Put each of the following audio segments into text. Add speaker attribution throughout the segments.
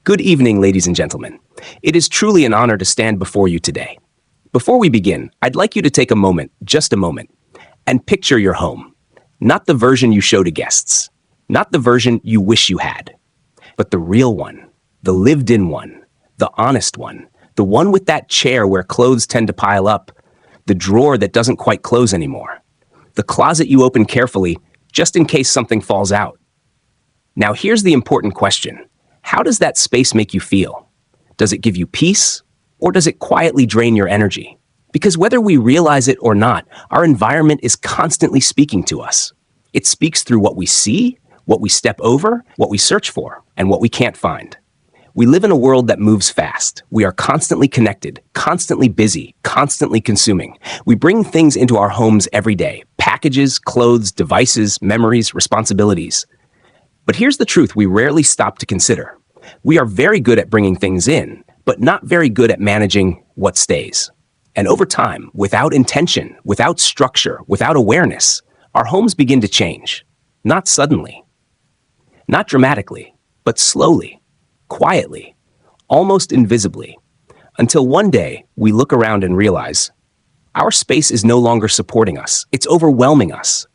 Speaker 1: Good evening, ladies and gentlemen. It is truly an honor to stand before you today. Before we begin, I'd like you to take a moment, just a moment, and picture your home. Not the version you show to guests, not the version you wish you had, but the real one, the lived-in one, the honest one, the one with that chair where clothes tend to pile up, the drawer that doesn't quite close anymore, the closet you open carefully just in case something falls out. Now here's the important question. How does that space make you feel? Does it give you peace, or does it quietly drain your energy? Because whether we realize it or not, our environment is constantly speaking to us. It speaks through what we see, what we step over, what we search for, and what we can't find. We live in a world that moves fast. We are constantly connected, constantly busy, constantly consuming. We bring things into our homes every day: packages, clothes, devices, memories, responsibilities. But here's the truth we rarely stop to consider. We are very good at bringing things in, but not very good at managing what stays. And over time, without intention, without structure, without awareness, our homes begin to change. Not suddenly, not dramatically, but slowly, quietly, almost invisibly, until one day we look around and realize our space is no longer supporting us. It's overwhelming us.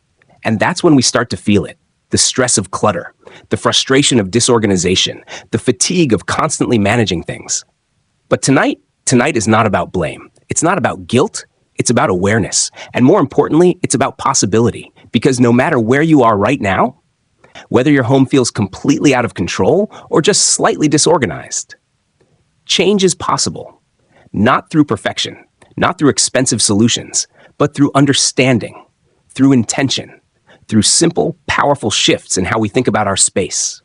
Speaker 1: And that's when we start to feel it. The stress of clutter, the frustration of disorganization, the fatigue of constantly managing things. But tonight is not about blame. It's not about guilt. It's about awareness. And more importantly, it's about possibility. Because no matter where you are right now, whether your home feels completely out of control or just slightly disorganized, change is possible. Not through perfection, not through expensive solutions, but through understanding, through intention, through simple, powerful shifts in how we think about our space.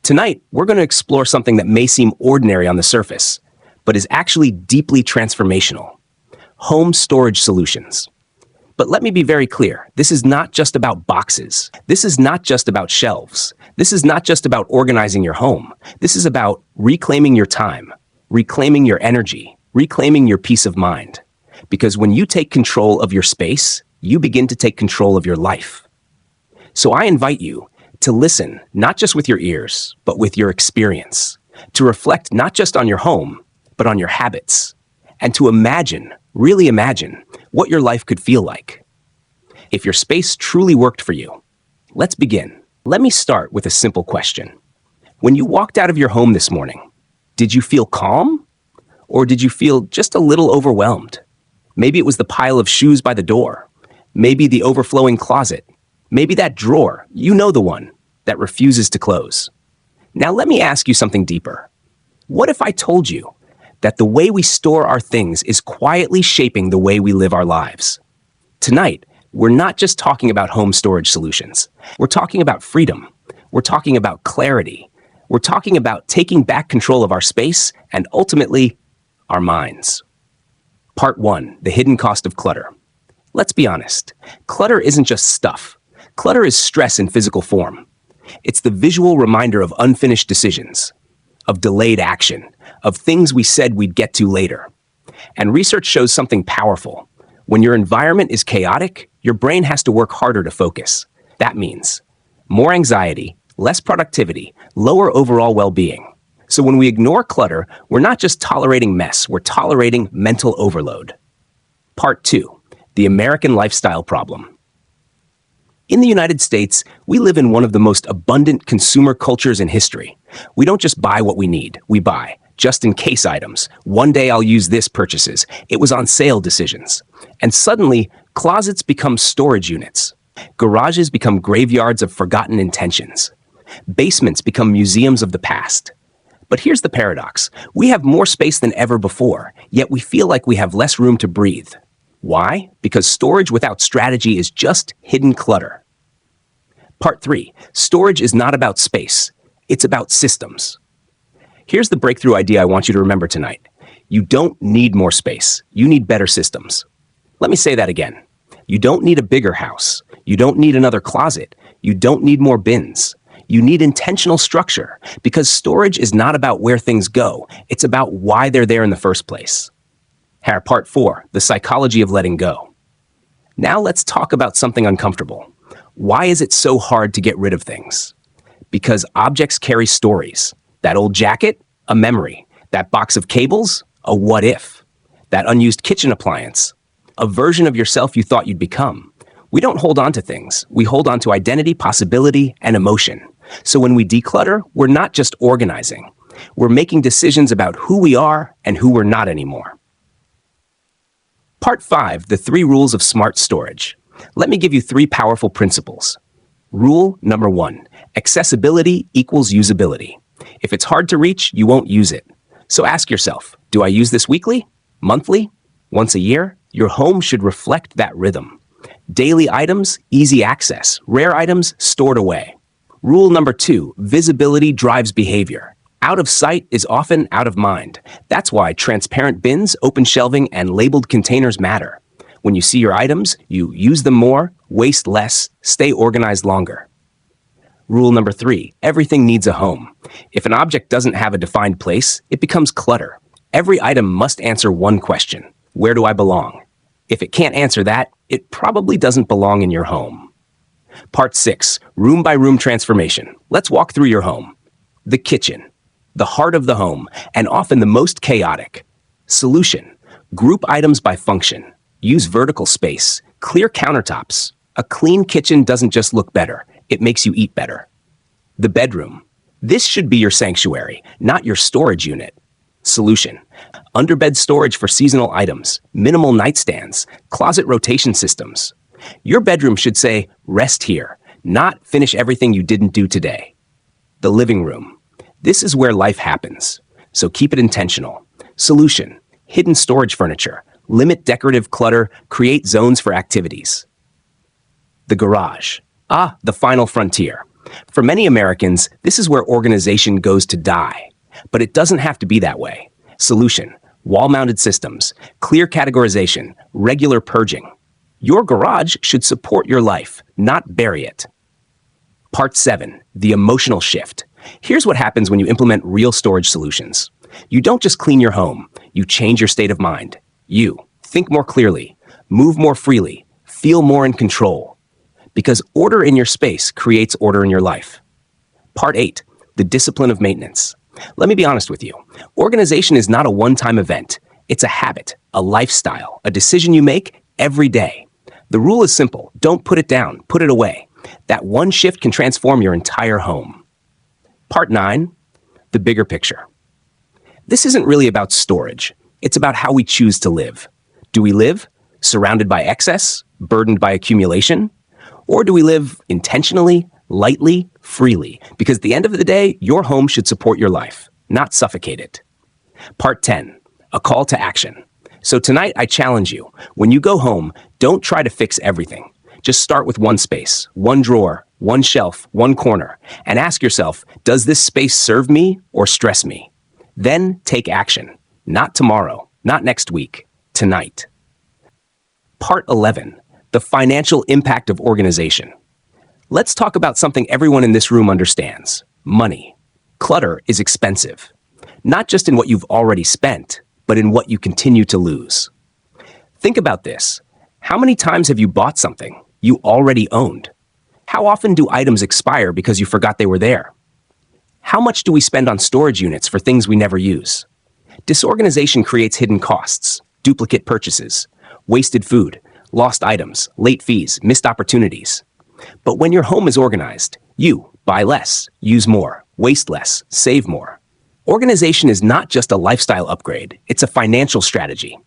Speaker 1: Tonight, we're going to explore something that may seem ordinary on the surface, but is actually deeply transformational: home storage solutions. But let me be very clear, this is not just about boxes. This is not just about shelves. This is not just about organizing your home. This is about reclaiming your time, reclaiming your energy, reclaiming your peace of mind. Because when you take control of your space, you begin to take control of your life. So I invite you to listen, not just with your ears, but with your experience, to reflect not just on your home, but on your habits, and to imagine, really imagine, what your life could feel like if your space truly worked for you. Let's begin. Let me start with a simple question. When you walked out of your home this morning, did you feel calm? Or did you feel just a little overwhelmed? Maybe it was the pile of shoes by the door. Maybe the overflowing closet. Maybe that drawer, you know the one, that refuses to close. Now let me ask you something deeper. What if I told you that the way we store our things is quietly shaping the way we live our lives? Tonight, we're not just talking about home storage solutions. We're talking about freedom. We're talking about clarity. We're talking about taking back control of our space and ultimately, our minds. Part 1, the hidden cost of clutter. Let's be honest. Clutter isn't just stuff. Clutter is stress in physical form. It's the visual reminder of unfinished decisions, of delayed action, of things we said we'd get to later. And research shows something powerful. When your environment is chaotic, your brain has to work harder to focus. That means more anxiety, less productivity, lower overall well-being. So when we ignore clutter, we're not just tolerating mess, we're tolerating mental overload. Part 2. The American lifestyle problem. In the United States, we live in one of the most abundant consumer cultures in history. We don't just buy what we need, we buy just-in-case items. One day I'll use this purchases. It was on sale decisions. And suddenly, closets become storage units. Garages become graveyards of forgotten intentions. Basements become museums of the past. But here's the paradox. We have more space than ever before, yet we feel like we have less room to breathe. Why? Because storage without strategy is just hidden clutter. Part 3. Storage is not about space. It's about systems. Here's the breakthrough idea I want you to remember tonight. You don't need more space. You need better systems. Let me say that again. You don't need a bigger house. You don't need another closet. You don't need more bins. You need intentional structure, because storage is not about where things go. It's about why they're there in the first place. Part 4, the psychology of letting go. Now let's talk about something uncomfortable. Why is it so hard to get rid of things? Because objects carry stories. That old jacket? A memory. That box of cables? A what if. That unused kitchen appliance? A version of yourself you thought you'd become. We don't hold on to things. We hold on to identity, possibility, and emotion. So when we declutter, we're not just organizing. We're making decisions about who we are and who we're not anymore. Part 5, the 3 rules of smart storage. Let me give you 3 powerful principles. Rule number 1, accessibility equals usability. If it's hard to reach, you won't use it. So ask yourself, do I use this weekly, monthly, once a year? Your home should reflect that rhythm. Daily items, easy access. Rare items, stored away. Rule number 2, visibility drives behavior. Out of sight is often out of mind. That's why transparent bins, open shelving, and labeled containers matter. When you see your items, you use them more, waste less, stay organized longer. Rule number 3, everything needs a home. If an object doesn't have a defined place, it becomes clutter. Every item must answer one question: where do I belong? If it can't answer that, it probably doesn't belong in your home. Part 6, room by room transformation. Let's walk through your home. The kitchen. The heart of the home, and often the most chaotic. Solution: group items by function. Use vertical space. Clear countertops. A clean kitchen doesn't just look better, it makes you eat better. The bedroom. This should be your sanctuary, not your storage unit. Solution: underbed storage for seasonal items, minimal nightstands, closet rotation systems. Your bedroom should say, rest here, not finish everything you didn't do today. The living room. This is where life happens, so keep it intentional. Solution: hidden storage furniture. Limit decorative clutter, create zones for activities. The garage. The final frontier. For many Americans, this is where organization goes to die. But it doesn't have to be that way. Solution: wall-mounted systems, clear categorization, regular purging. Your garage should support your life, not bury it. Part 7, the emotional shift. Here's what happens when you implement real storage solutions. You don't just clean your home, you change your state of mind. You think more clearly, move more freely, feel more in control. Because order in your space creates order in your life. Part 8, the discipline of maintenance. Let me be honest with you. Organization is not a one-time event. It's a habit, a lifestyle, a decision you make every day. The rule is simple. Don't put it down, put it away. That one shift can transform your entire home. Part 9, the bigger picture. This isn't really about storage. It's about how we choose to live. Do we live surrounded by excess, burdened by accumulation? Or do we live intentionally, lightly, freely? Because at the end of the day, your home should support your life, not suffocate it. Part 10, a call to action. So tonight, I challenge you. When you go home, don't try to fix everything. Just start with one space, one drawer, one shelf, one corner, and ask yourself, does this space serve me or stress me? Then take action. Not tomorrow, not next week, tonight. Part 11, the financial impact of organization. Let's talk about something everyone in this room understands: money. Clutter is expensive, not just in what you've already spent, but in what you continue to lose. Think about this. How many times have you bought something you already owned? How often do items expire because you forgot they were there? How much do we spend on storage units for things we never use? Disorganization creates hidden costs, duplicate purchases, wasted food, lost items, late fees, missed opportunities. But when your home is organized, you buy less, use more, waste less, save more. Organization is not just a lifestyle upgrade, it's a financial strategy.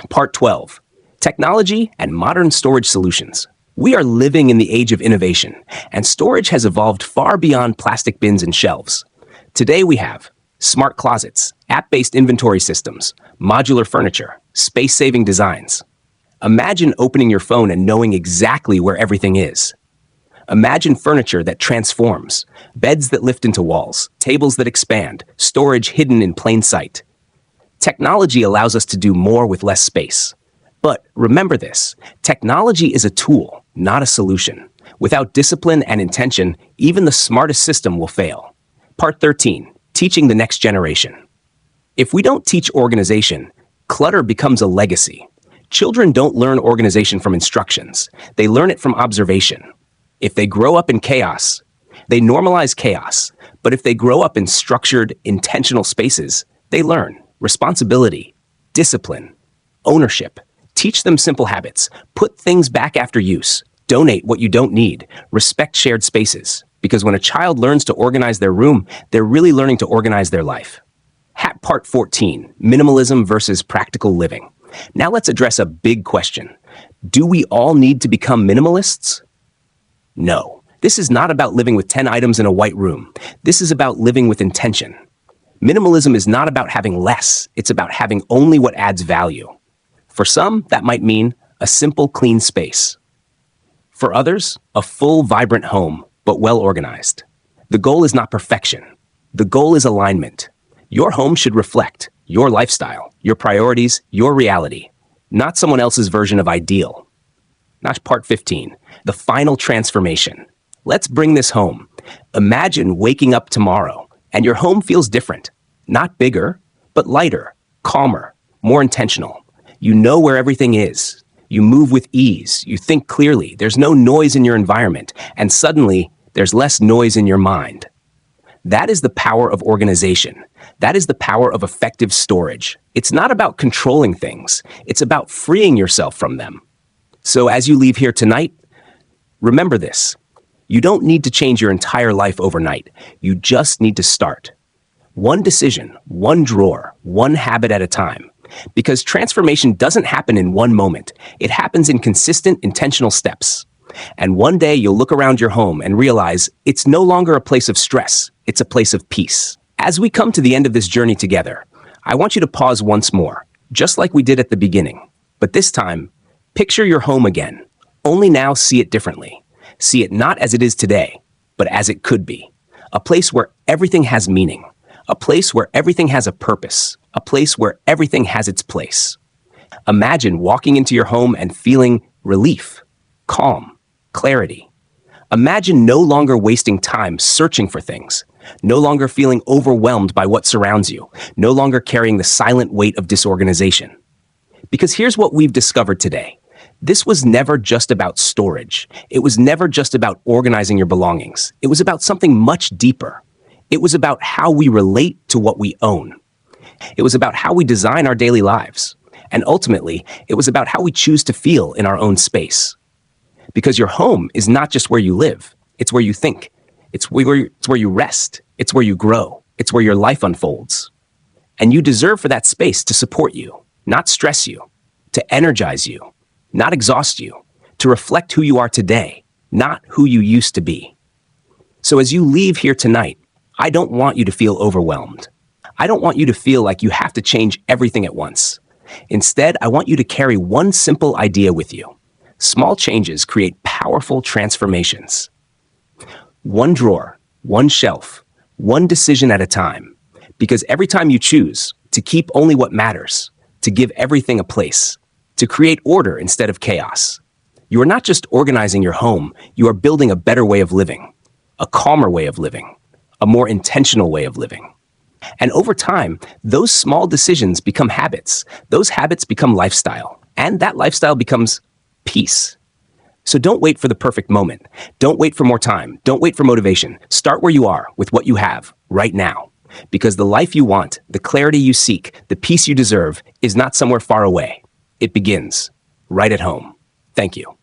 Speaker 1: Part 12, technology and modern storage solutions. We are living in the age of innovation, and storage has evolved far beyond plastic bins and shelves. Today we have smart closets, app-based inventory systems, modular furniture, space-saving designs. Imagine opening your phone and knowing exactly where everything is. Imagine furniture that transforms, beds that lift into walls, tables that expand, storage hidden in plain sight. Technology allows us to do more with less space. But remember this, technology is a tool, not a solution. Without discipline and intention, even the smartest system will fail. Part 13, teaching the next generation. If we don't teach organization, clutter becomes a legacy. Children don't learn organization from instructions. They learn it from observation. If they grow up in chaos, They normalize chaos, but if they grow up in structured, intentional spaces, they learn responsibility, discipline, ownership. Teach them simple habits. Put things back after use. Donate what you don't need. Respect shared spaces. Because when a child learns to organize their room, they're really learning to organize their life. Part 14, minimalism versus practical living. Now let's address a big question. Do we all need to become minimalists? No. This is not about living with 10 items in a white room. This is about living with intention. Minimalism is not about having less. It's about having only what adds value. For some, that might mean a simple, clean space. For others, a full, vibrant home, but well organized. The goal is not perfection. The goal is alignment. Your home should reflect your lifestyle, your priorities, your reality, not someone else's version of ideal. Not part 15, the final transformation. Let's bring this home. Imagine waking up tomorrow and your home feels different. Not bigger, but lighter, calmer, more intentional. You know where everything is. You move with ease. You think clearly. There's no noise in your environment. And suddenly, there's less noise in your mind. That is the power of organization. That is the power of effective storage. It's not about controlling things. It's about freeing yourself from them. So as you leave here tonight, remember this. You don't need to change your entire life overnight. You just need to start. One decision, one drawer, one habit at a time. Because transformation doesn't happen in one moment. It happens in consistent, intentional steps. And one day you'll look around your home and realize it's no longer a place of stress. It's a place of peace. As we come to the end of this journey together, I want you to pause once more, just like we did at the beginning. But this time, picture your home again. Only now see it differently. See it not as it is today, but as it could be. A place where everything has meaning. A place where everything has a purpose. A place where everything has its place. Imagine walking into your home and feeling relief, calm, clarity. Imagine no longer wasting time searching for things, no longer feeling overwhelmed by what surrounds you, no longer carrying the silent weight of disorganization. Because here's what we've discovered today. This was never just about storage. It was never just about organizing your belongings. It was about something much deeper. It was about how we relate to what we own. It was about how we design our daily lives. And ultimately, it was about how we choose to feel in our own space. Because your home is not just where you live. It's where you think. It's where you rest. It's where you grow. It's where your life unfolds. And you deserve for that space to support you, not stress you, to energize you, not exhaust you, to reflect who you are today, not who you used to be. So as you leave here tonight, I don't want you to feel overwhelmed. I don't want you to feel like you have to change everything at once. Instead, I want you to carry one simple idea with you. Small changes create powerful transformations. One drawer, one shelf, one decision at a time. Because every time you choose to keep only what matters, to give everything a place, to create order instead of chaos, you are not just organizing your home, you are building a better way of living, a calmer way of living, a more intentional way of living. And over time, those small decisions become habits. Those habits become lifestyle. And that lifestyle becomes peace. So don't wait for the perfect moment. Don't wait for more time. Don't wait for motivation. Start where you are with what you have right now. Because the life you want, the clarity you seek, the peace you deserve is not somewhere far away. It begins right at home. Thank you.